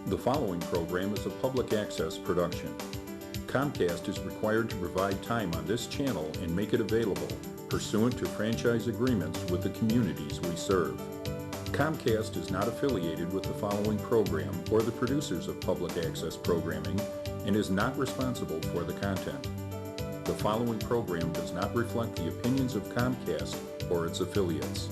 The following program is a public access production. Comcast is required to provide time on this channel and make it available pursuant to franchise agreements with the communities we serve. Comcast is not affiliated with the following program or the producers of public access programming and is not responsible for the content. The following program does not reflect the opinions of Comcast or its affiliates.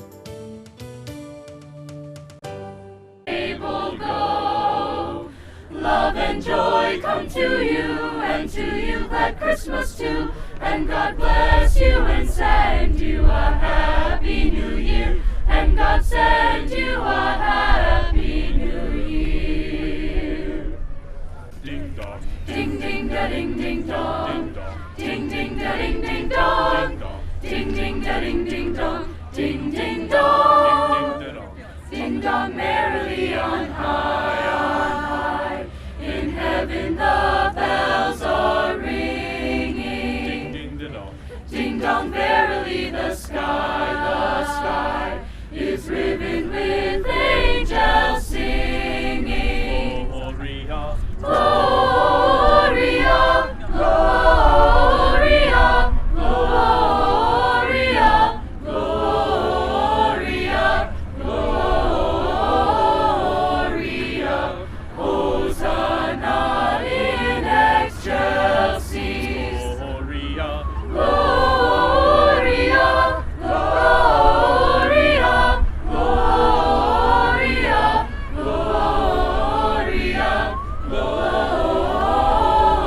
Love and joy come to you, and to you glad Christmas too. And God bless you and send you a happy new year. And God send you a happy new year. Ding dong. Ding ding da ding ding dong. Ding ding da ding ding dong. Ding ding da ding ding dong. Ding ding dong. Ding dong merrily on high, on high. In heaven the bells are ringing. Ding ding dong. Ding dong verily the sky is riven with angels singing. Gloria, Gloria, Gloria, Gloria, Gloria, Gloria. Hosanna in excelsis. Gloria, Gloria, Gloria, Gloria, Gloria,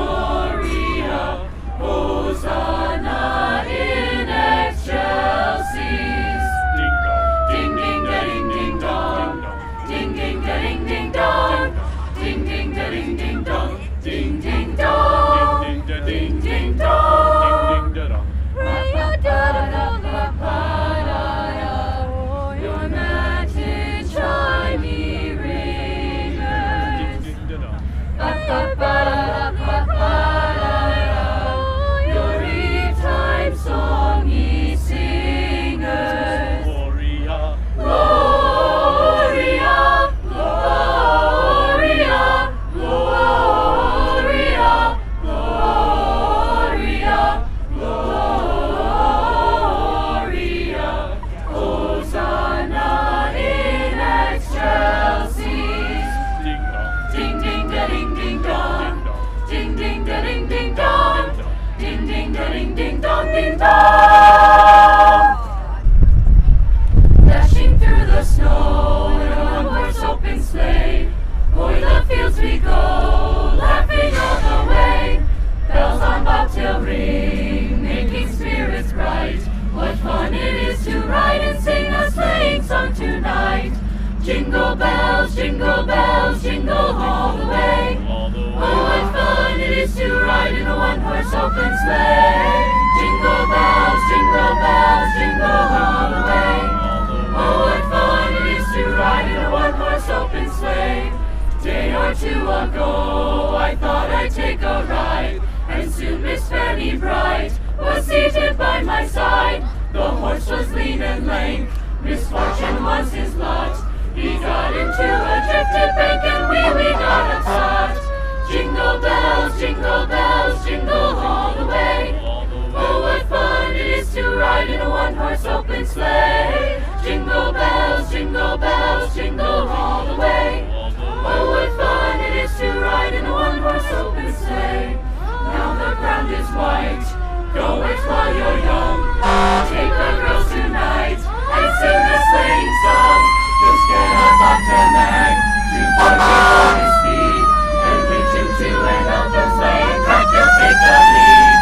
Gloria. Hosanna in excelsis. ding dong. Ding ding da ding ding dong. Ding ding da ding ding dong. Ding ding da ding ding dong. Ding ding dong. Ding ding Ding ding ding ding dong. ding dong. Your matin chimey ringers. Ding ding dong. Your eve-time songy singers. Gloria, Gloria, Gloria, Gloria, Gloria, Gloria. Hosanna in excelsis. ding dong. Ding ding da ding ding dong. Ding ding da ding ding dong. Ding ding da ding ding dong ding dong. Dashing through the snow in a one-horse open sleigh. O'er the fields we go, laughing all the way. Bells on bobtail ring, making spirits bright. What fun it is to ride and sing a sleighing song tonight. Jingle bells, jingle all the way. All the Oh, way. what fun it is to ride in a one-horse open sleigh. Jingle bells, jingle all the way. Oh, what fun it is to ride in a one-horse open sleigh. Day or two ago, I thought I'd take a ride, and soon Miss Fanny Bright was seated by my side. The horse was lean and lank, misfortune was his lot. He got into a drifted bank and we got upset. Jingle bells, jingle all the way. Oh, what fun it is to ride in a one-horse open sleigh. Jingle bells, jingle all the way. Oh, what fun it is to ride in a one-horse open sleigh. Now the ground is white, go it while you're young. Take the girls tonight and sing the sleighing song. Just get a bobtail nag to put on his speed, and reach into an open sleigh and crack you'll take the lead.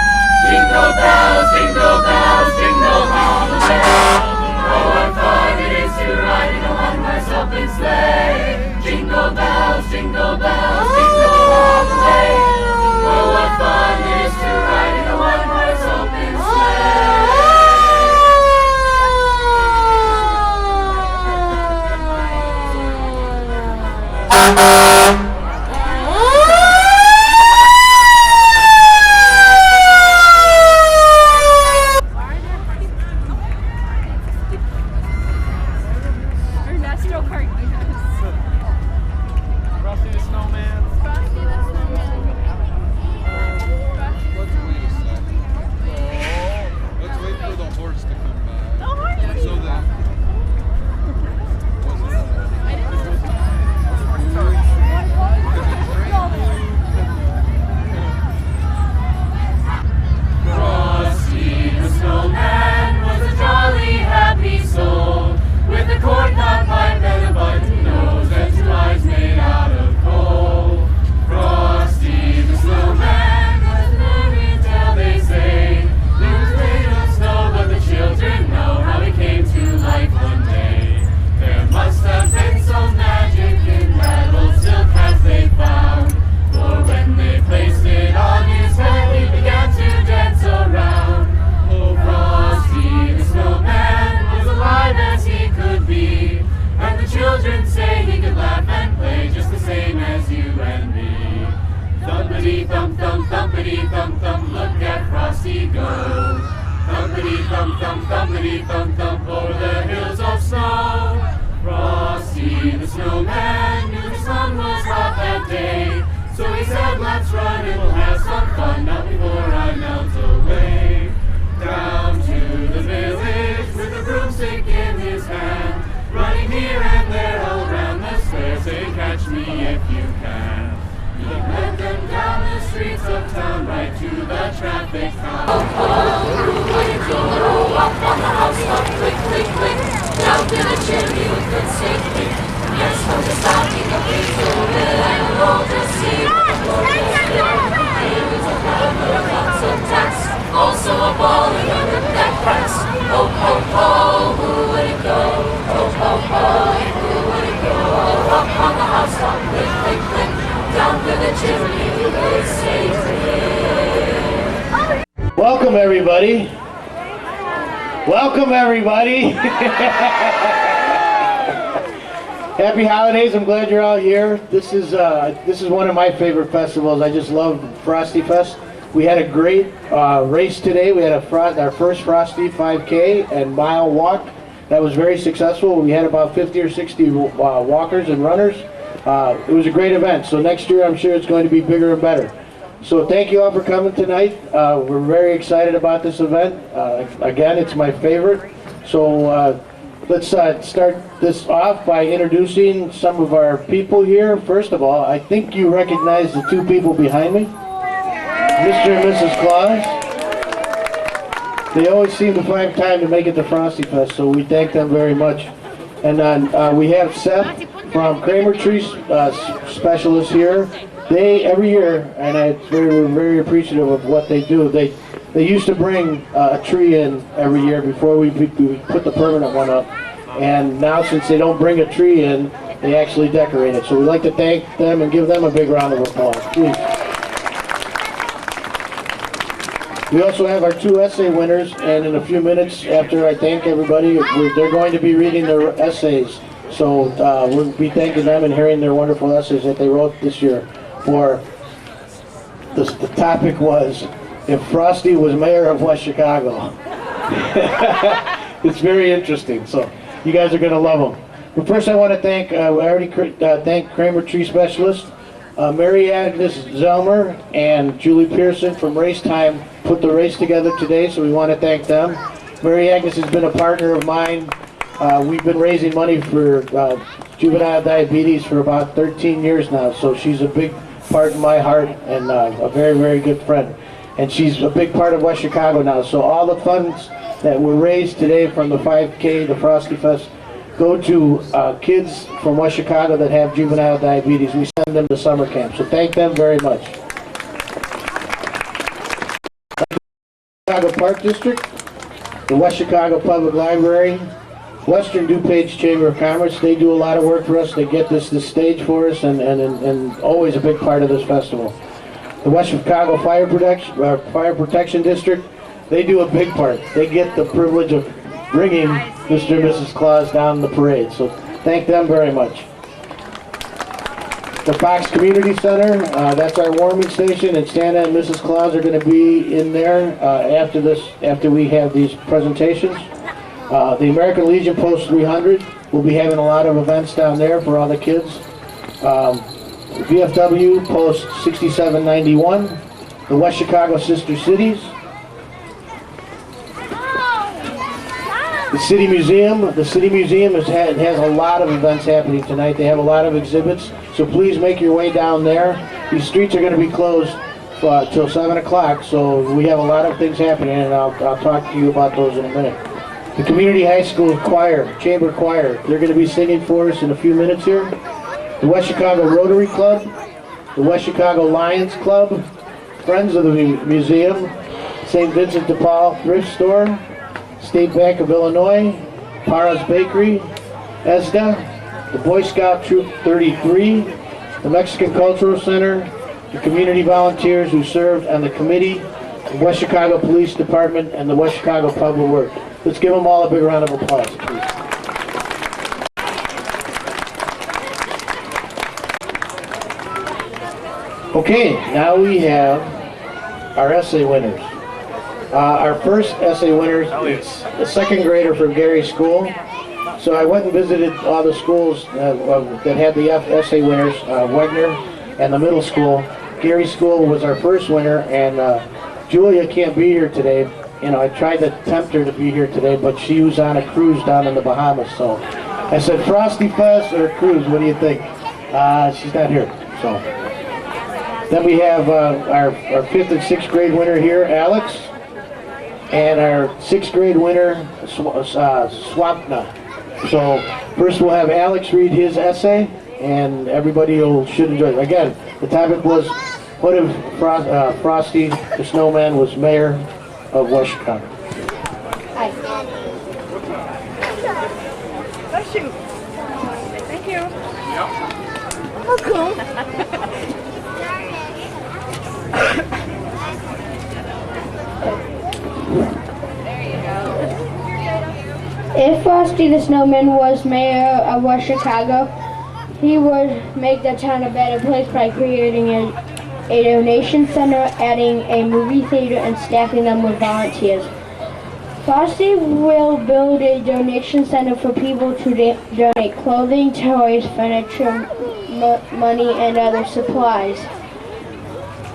Jingle bells, jingle all the way. Oh, what fun it is to ride in a one-horse open sleigh. Jingle bells, jingle all the way. Oh, what fun it is to ride in a one-horse open Frosty the Snowman. snow. Thumpity thump thump, thumpity thump thump, over the hills of snow. Frosty the snowman knew the sun was hot that day, so he said, let's run and we'll have some fun, not before I melt away. Down to the village with a broomstick in his hand, running here and there all around the square, say, catch me if you can. He led them down the streets of town, right to the traffic cone. Oh, up on the housetop, click, click, click, down to the chimney with good safety. Yes, from the stocking of Hazel and roll to see what the Lord has done. Here is a pound of lots of tacks, also a ball and a rip that cracks. Ho, ho, ho, who would it go? Ho, ho, ho, who would it go? Up on the housetop, click, click, click, down to the chimney with good safety. Welcome everybody. Welcome everybody. Happy holidays. I'm glad you're all here. This is one of my favorite festivals. I just love Frosty Fest. We had a great race today. We had our first Frosty 5K and mile walk. That was very successful. We had about 50 or 60 walkers and runners. It was a great event. So next year I'm sure it's going to be bigger and better. So thank you all for coming tonight. We're very excited about this event. Again, it's my favorite. So let's start this off by introducing some of our people here. First of all, I think you recognize the two people behind me, Mr. and Mrs. Claus. They always seem to find time to make it to Frosty Fest, so we thank them very much. And then we have Seth from Kramer Tree Specialist here. They, every year, and we're very appreciative of what they do, they used to bring a tree in every year before we put the permanent one up. And now, since they don't bring a tree in, they actually decorate it. So we'd like to thank them and give them a big round of applause, please. We also have our two essay winners, and in a few minutes after I thank everybody, they're going to be reading their essays. So we'll be thanking them and hearing their wonderful essays that they wrote this year. For the topic was, if Frosty was mayor of West Chicago. It's very interesting, so you guys are going to love them. But first I want to thank, I already thanked Kramer Tree Specialist, Mary Agnes Zelmer and Julie Pearson from Race Time put the race together today, so we want to thank them. Mary Agnes has been a partner of mine. We've been raising money for juvenile diabetes for about 13 years now, so she's a big part in my heart and a very, very good friend. And she's a big part of West Chicago now, so all the funds that were raised today from the 5K, the Frosty Fest, go to kids from West Chicago that have juvenile diabetes. We send them to summer camp, so thank them very much. Chicago Park District, the West Chicago Public Library, Western DuPage Chamber of Commerce, they do a lot of work for us. They get this stage for us and always a big part of this festival. The West Chicago Fire Protection District, they do a big part. They get the privilege of bringing Mr. and Mrs. Claus down the parade, so thank them very much. The Fox Community Center, that's our warming station, and Santa and Mrs. Claus are going to be in there after we have these presentations. The American Legion Post 300 will be having a lot of events down there for all the kids. VFW Post 6791, the West Chicago Sister Cities, the City Museum. The City Museum has a lot of events happening tonight. They have a lot of exhibits, so please make your way down there. These streets are going to be closed till 7 o'clock, so we have a lot of things happening, and I'll talk to you about those in a minute. The Community High School Choir, Chamber Choir, they're going to be singing for us in a few minutes here. The West Chicago Rotary Club, the West Chicago Lions Club, Friends of the Museum, St. Vincent de Paul Thrift Store, State Bank of Illinois, Para's Bakery, ESDA, the Boy Scout Troop 33, the Mexican Cultural Center, the community volunteers who served on the committee, the West Chicago Police Department, and the West Chicago Public Works. Let's give them all a big round of applause, please. Okay, now we have our essay winners. Our first essay winner is a second grader from Gary's school. So I went and visited all the schools that had the essay winners, Wegner and the middle school. Gary's school was our first winner, and Julia can't be here today. You know, I tried to tempt her to be here today, but she was on a cruise down in the Bahamas. So I said, Frosty Fest or a cruise, what do you think? She's not here. So then we have our 5th and 6th grade winner here, Alex, and our 6th grade winner, Swapna. So first we'll have Alex read his essay, and everybody should enjoy it. Again, the topic was, what if Frosty the Snowman was mayor of West Chicago? Hi. Oh, shoot. Thank you. Oh, cool. If Frosty the Snowman was mayor of West Chicago, he would make the town a better place by creating a donation center, adding a movie theater, and staffing them with volunteers. Frosty will build a donation center for people to donate clothing, toys, furniture, money, and other supplies.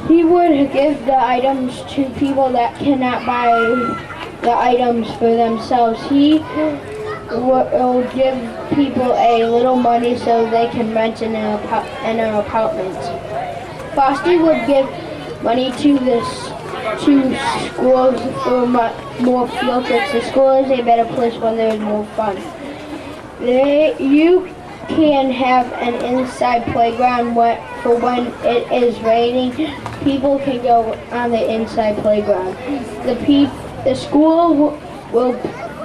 He would give the items to people that cannot buy the items for themselves. He will give people a little money so they can rent an apartment. Frosty would give money to schools for more field trips. The school is a better place when there is more fun. You can have an inside playground for when it is raining. People can go on the inside playground. The school will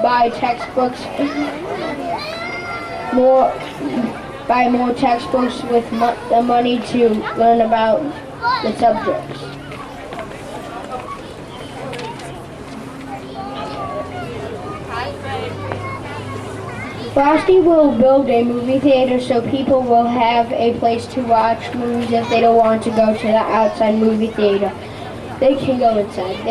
buy textbooks, more textbooks with the money to learn about the subjects. Frosty will build a movie theater so people will have a place to watch movies if they don't want to go to the outside movie theater. They can go inside.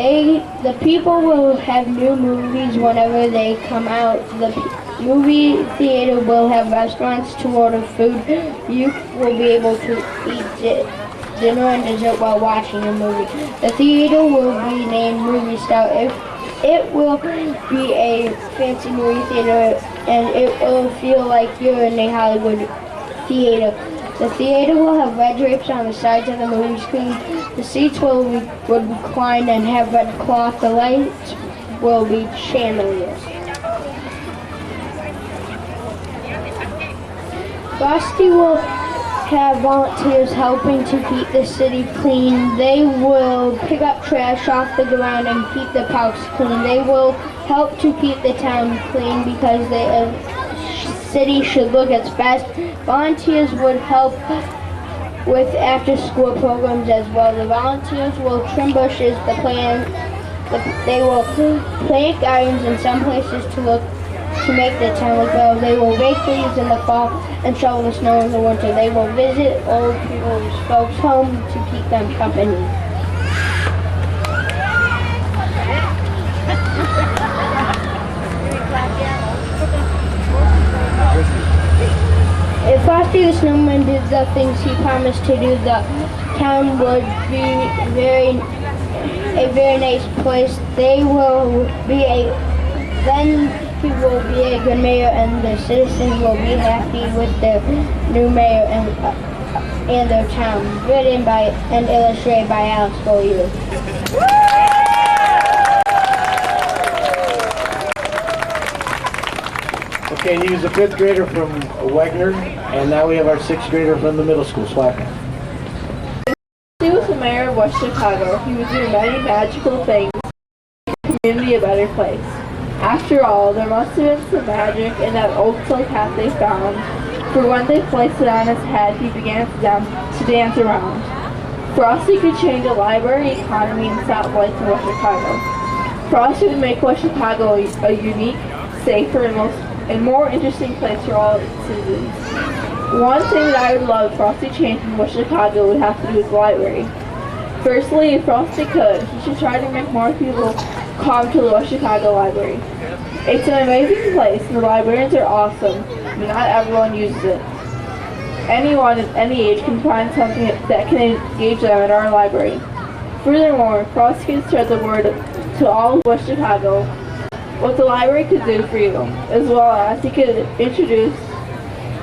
The people will have new movies whenever they come out. The movie theater will have restaurants to order food. You will be able to eat dinner and dessert while watching a movie. The theater will be named Movie Star. It will be a fancy movie theater, and it will feel like you're in a Hollywood theater. The theater will have red drapes on the sides of the movie screen. The seats will recline and have red cloth. The lights will be chandeliers. Frosty will have volunteers helping to keep the city clean. They will pick up trash off the ground and keep the parks clean. They will help to keep the town clean because the city should look its best. Volunteers would help with after-school programs as well. The volunteers will trim bushes. They will plant gardens in some places to make the town look well. They will rake leaves in the fall and shovel the snow in the winter. They will visit old people's folks' home to keep them company. If Frosty the Snowman did the things he promised to do, the town would be a very nice place. Then he will be a good mayor, and the citizens will be happy with their new mayor and their town. Written by and illustrated by Alex Beaulieu. Okay, he was a 5th grader from Wegner, and now we have our 6th grader from the middle school, Swapna. He was the mayor of West Chicago. He would do many magical things to make the community a better place. After all, there must have been some magic in that old silk hat they found, for when they placed it on his head, he began to dance around. Frosty could change the library, economy, and stoplights in West Chicago. Frosty would make West Chicago a unique, safer, and more interesting place for all its citizens. One thing that I would love Frosty changed in West Chicago would have to do with the library. Firstly, if Frosty could, he should try to make more people come to the West Chicago Library. It's an amazing place and the librarians are awesome, but not everyone uses it. Anyone at any age can find something that can engage them in our library. Furthermore, Frosty can spread the word to all of West Chicago what the library could do for you, as well as he could introduce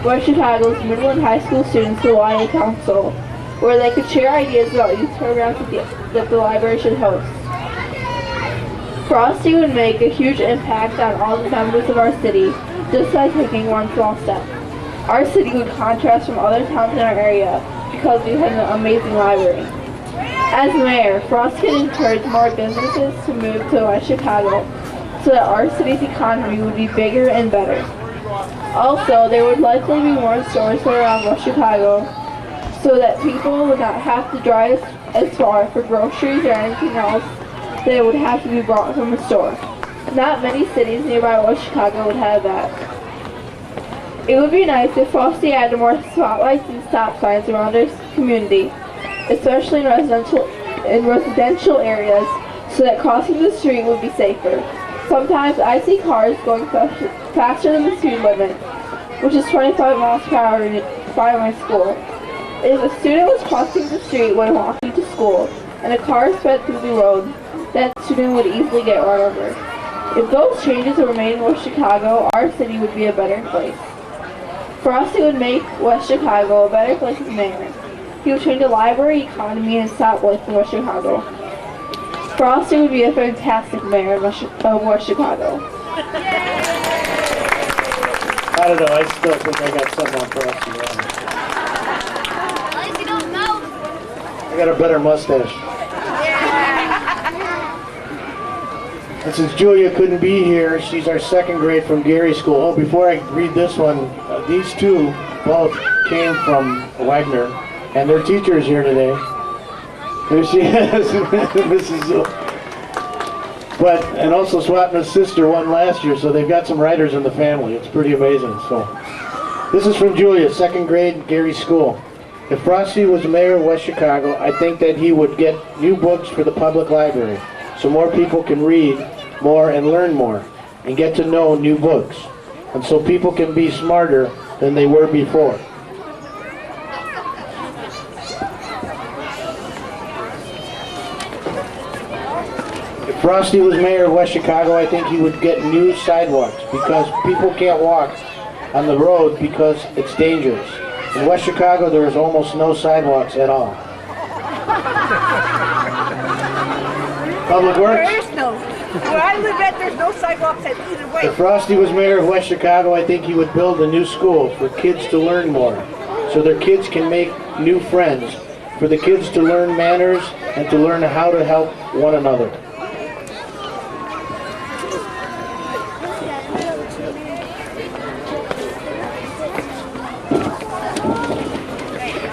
West Chicago's middle and high school students to the library council, where they could share ideas about youth programs that the library should host. Frosty would make a huge impact on all the members of our city, just by taking one small step. Our city would contrast from other towns in our area because we had an amazing library. As mayor, Frosty can encourage more businesses to move to West Chicago so that our city's economy would be bigger and better. Also, there would likely be more stores around West Chicago so that people would not have to drive as far for groceries or anything else that would have to be brought from a store. Not many cities nearby West Chicago would have that. It would be nice if Frosty added more spotlights and stop signs around our community, especially in residential areas, so that crossing the street would be safer. Sometimes I see cars going faster than the speed limit, which is 25 miles per hour in front of my school. If a student was crossing the street when walking to school, and a car sped through the road, that student would easily get run over. If those changes were made in West Chicago, our city would be a better place. Frosty would make West Chicago a better place as mayor. He would change the library economy and stoplights in West Chicago. Frosty would be a fantastic mayor of West Chicago. I don't know, I still think I got something on Frosty. At least you don't know. I got a better mustache. And since Julia couldn't be here, she's our second grade from Gary School. Oh, before I read this one, these two both came from Wagner, and their teacher is here today. There she is, Mrs. Zool. And also Swapna's sister won last year, so they've got some writers in the family. It's pretty amazing. So, this is from Julia, second grade, Gary School. If Frosty was mayor of West Chicago, I think that he would get new books for the public library, so more people can read more and learn more, and get to know new books, and so people can be smarter than they were before. If Frosty was mayor of West Chicago, I think he would get new sidewalks, because people can't walk on the road because it's dangerous. In West Chicago, there is almost no sidewalks at all. Public Works? There is no. Where I live at, there's no sidewalks at either way. If Frosty was mayor of West Chicago, I think he would build a new school for kids to learn more, so their kids can make new friends, for the kids to learn manners and to learn how to help one another.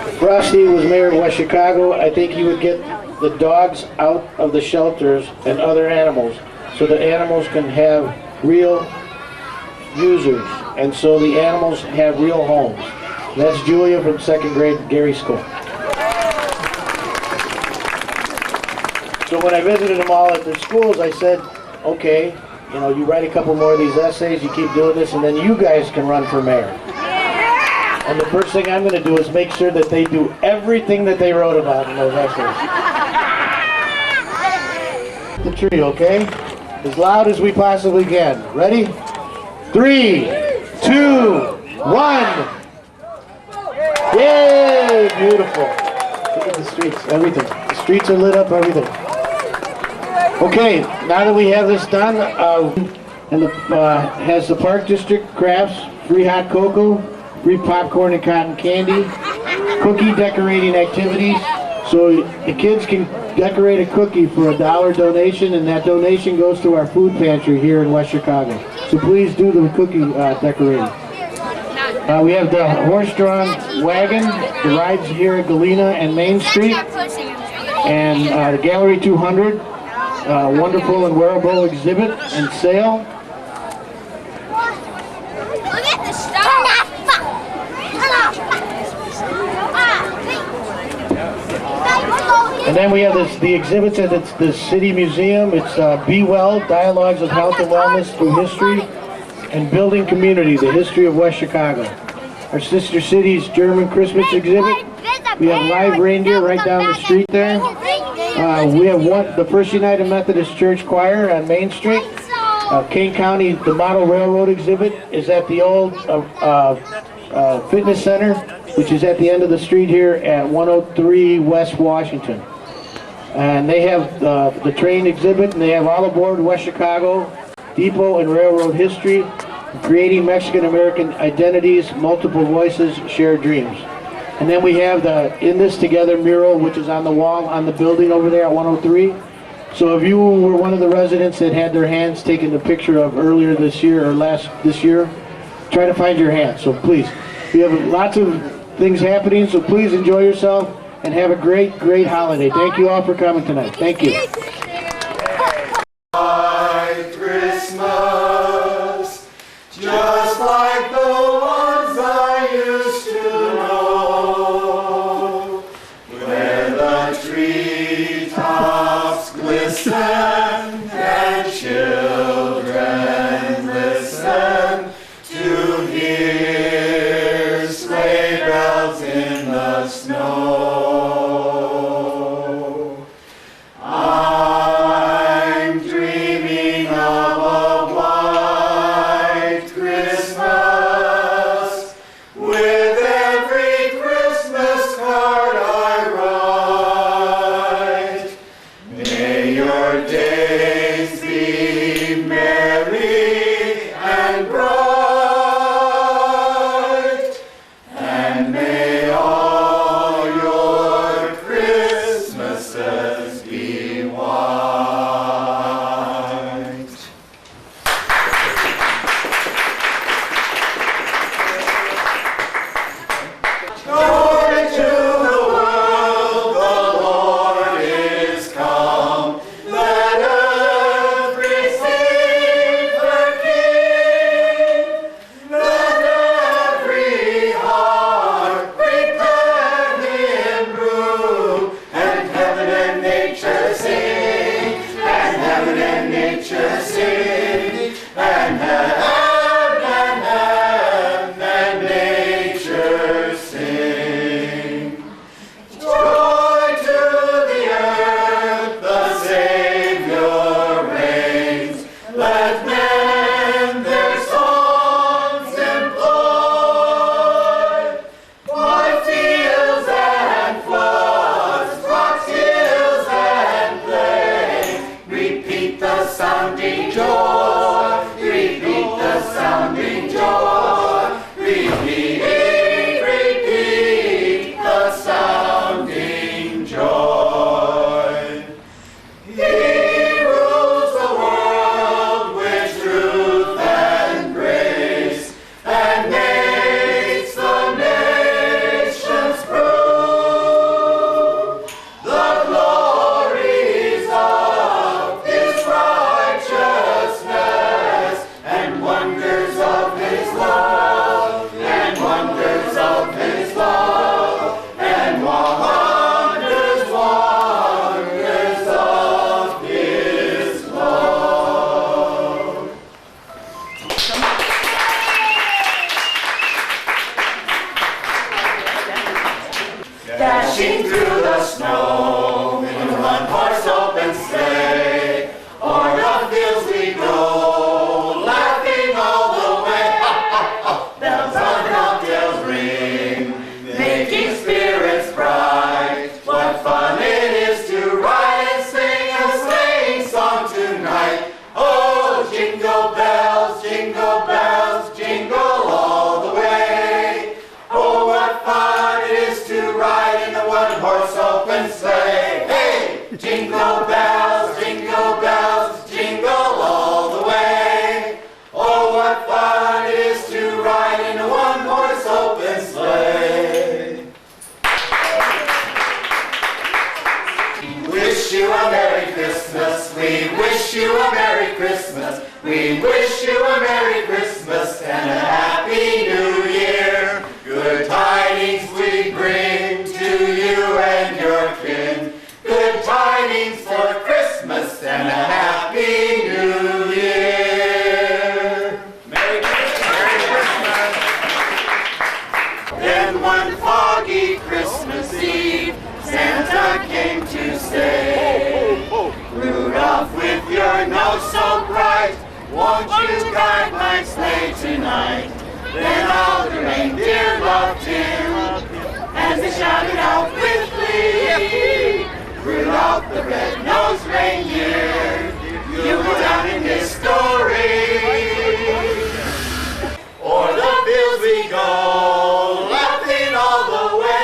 If Frosty was mayor of West Chicago, I think he would get the dogs out of the shelters and other animals, so the animals can have real users, and so the animals have real homes. And that's Julia from second grade Gary School. So when I visited them all at their schools, I said, okay, you know, you write a couple more of these essays, you keep doing this, and then you guys can run for mayor. And the first thing I'm going to do is make sure that they do everything that they wrote about in those essays. The tree, okay? As loud as we possibly can. Ready? 3, 2, 1. Yay! Beautiful. Look at the streets, everything. The streets are lit up, everything. Okay, now that we have this done, has the Park District crafts, free hot cocoa, free popcorn and cotton candy, cookie decorating activities, so the kids can decorate a cookie for $1 donation, and that donation goes to our food pantry here in West Chicago. So please do the cookie decorating. We have the horse-drawn wagon, the rides here at Galena and Main Street, and the Gallery 200, wonderful and wearable exhibit and sale. Look at the star. Turn off. And then we have the exhibits at the City Museum. It's Be Well, Dialogues of Health and Wellness Through History, and Building Community, the History of West Chicago. Our sister city's German Christmas exhibit. We have live reindeer right down the street there. We have the First United Methodist Church Choir on Main Street. Kane County, the Model Railroad exhibit is at the old fitness center, which is at the end of the street here at 103 West Washington. And they have the train exhibit, and they have all aboard West Chicago, depot and railroad history, creating Mexican-American identities, multiple voices, shared dreams. And then we have the In This Together mural, which is on the wall on the building over there at 103. So if you were one of the residents that had their hands taken a picture of earlier this year or this year, try to find your hand. So please, we have lots of things happening, so please enjoy yourself and have a great holiday. Thank you all for coming tonight. Thank you. Christmas, just like the ones I used to know, where the treetops glisten and children listen to hear sleigh bells in the snow. I'm dreaming of a white Christmas, with every Christmas card I write. May your days be merry and bright, and may all your Christmases be white. Glory to the world, the Lord is come. Let earth receive her King. Let every heart prepare him room, and heaven and nature sing, and heaven and nature sing, and heaven and nature sing. Joy to the earth, the Savior reigns. Let men their songs employ. By fields and floods, rocks, hills and plains, repeat the sounding joy. Repeat the sounding joy. Repeat the sounding joy. He rules the world with truth and grace, and makes the nations prove the glories of his righteousness, and wonders of his love, and wonders of his love, and wonders of his love. Dashing through the snow in a one-horse open sleigh, o'er the fields we go, laughing all the way. Bells on cocktails ring, making spirits bright. What fun it is to ride and sing a sleighing song tonight. Oh, jingle bells, jingle all the way. Oh, what fun it is to ride in a one-horse open sleigh. Hey! Jingle bells, jingle all the way. Oh, what fun it is to ride in a one-horse open sleigh. Wish you a Merry Christmas, we wish you a Merry Christmas, we wish you a Merry Christmas and a Happy New Year. Good tidings we bring to you and your kin. Good tidings for Christmas and a Happy New Year. Merry Christmas. Then one foggy Christmas Eve, Santa came to say, Rudolph, with your nose so bright, won't you guide my sleigh tonight? Then all the reindeer loved him as they shouted out with glee, Rudolph the red-nosed reindeer, you go down in history. O'er the fields we go, laughing all the way,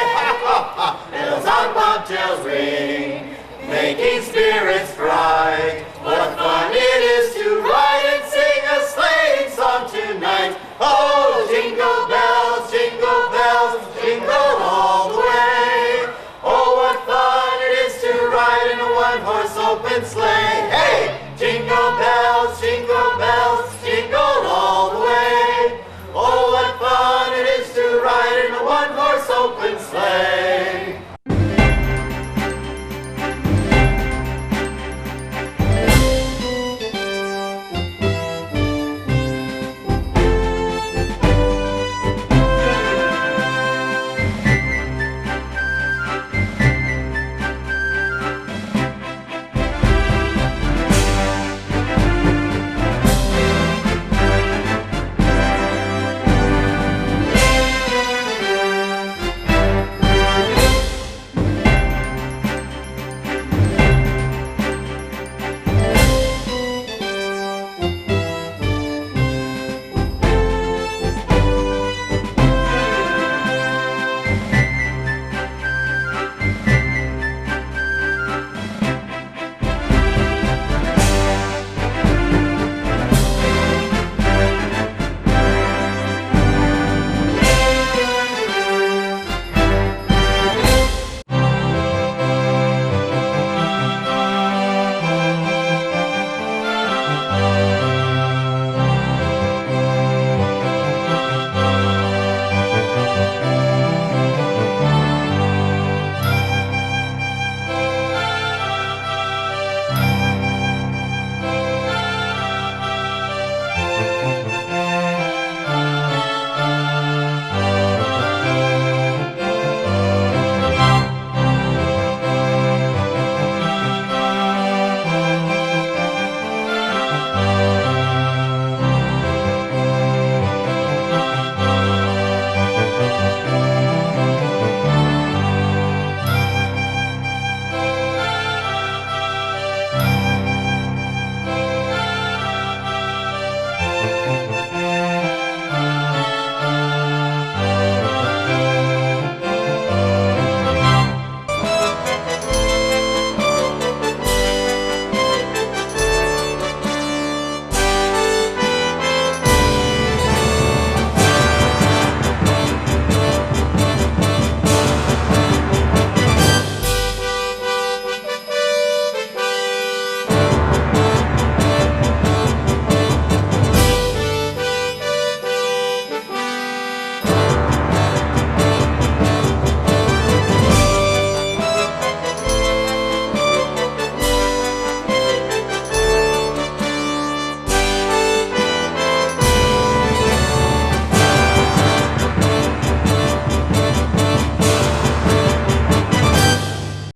bells on bobtails ring, making spirits bright. What fun it is to ride and sing a sleighing song tonight. Oh, jingle bells, jingle all the way. Oh, what fun it is to ride in a one-horse open sleigh. Hey, jingle bells, jingle all the way. Oh, what fun it is to ride in a one-horse open sleigh.